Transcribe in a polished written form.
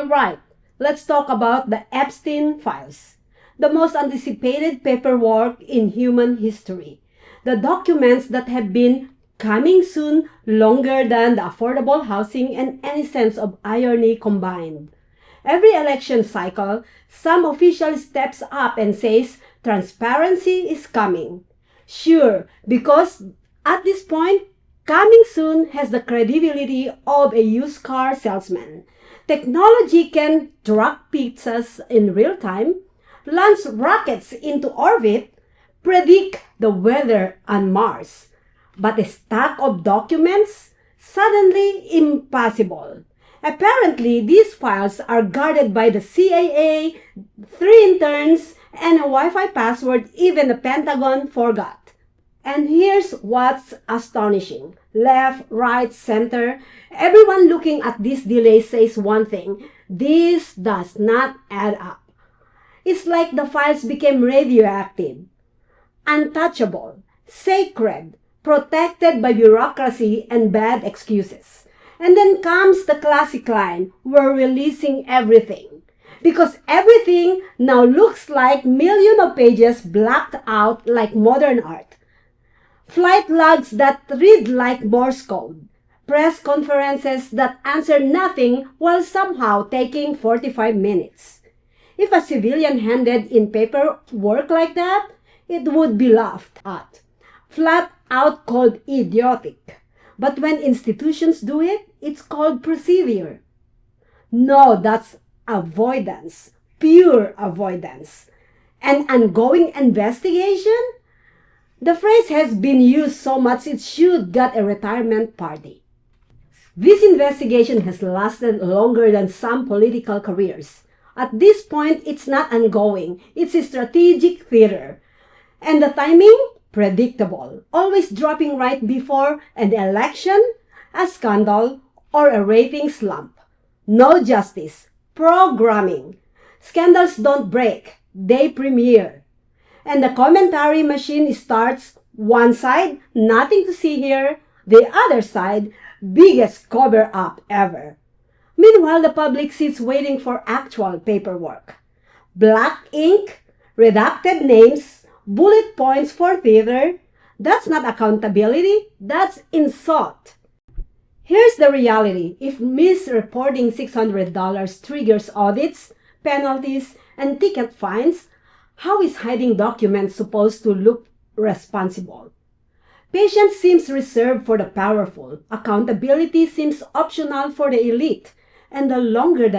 Alright, let's talk about the Epstein files, the most anticipated paperwork in human history. The documents that have been coming soon longer than the affordable housing and any sense of irony combined. Every election cycle, some official steps up and says transparency is coming. Sure, because at this point, coming soon has the credibility of a used car salesman. Technology can track pizzas in real time, launch rockets into orbit, predict the weather on Mars. But a stack of documents? Suddenly impossible. Apparently, these files are guarded by the CIA, 3 interns, and a Wi-Fi password even the Pentagon forgot. And here's what's astonishing. Left, right, center, everyone looking at this delay says one thing: this does not add up. It's like the files became radioactive, untouchable, sacred, protected by bureaucracy and bad excuses. And then comes the classic line, we're releasing everything. Because everything now looks like millions of pages blacked out like modern art. Flight logs that read like Morse code. Press conferences that answer nothing while somehow taking 45 minutes. If a civilian handed in paperwork like that, it would be laughed at. Flat out called idiotic. But when institutions do it, it's called persevere. No, that's avoidance. Pure avoidance. An ongoing investigation? The phrase has been used so much it should get a retirement party. This investigation has lasted longer than some political careers. At this point, it's not ongoing. It's a strategic theater. And the timing? Predictable. Always dropping right before an election, a scandal, or a rating slump. No justice. Programming. Scandals don't break. They premiere. And the commentary machine starts one side, nothing to see here. The other side, biggest cover-up ever. Meanwhile, the public sits waiting for actual paperwork. Black ink, redacted names, bullet points for theater. That's not accountability, that's insult. Here's the reality. If misreporting $600 triggers audits, penalties, and ticket fines, how is hiding documents supposed to look responsible? Patience seems reserved for the powerful. Accountability seems optional for the elite. And the longer the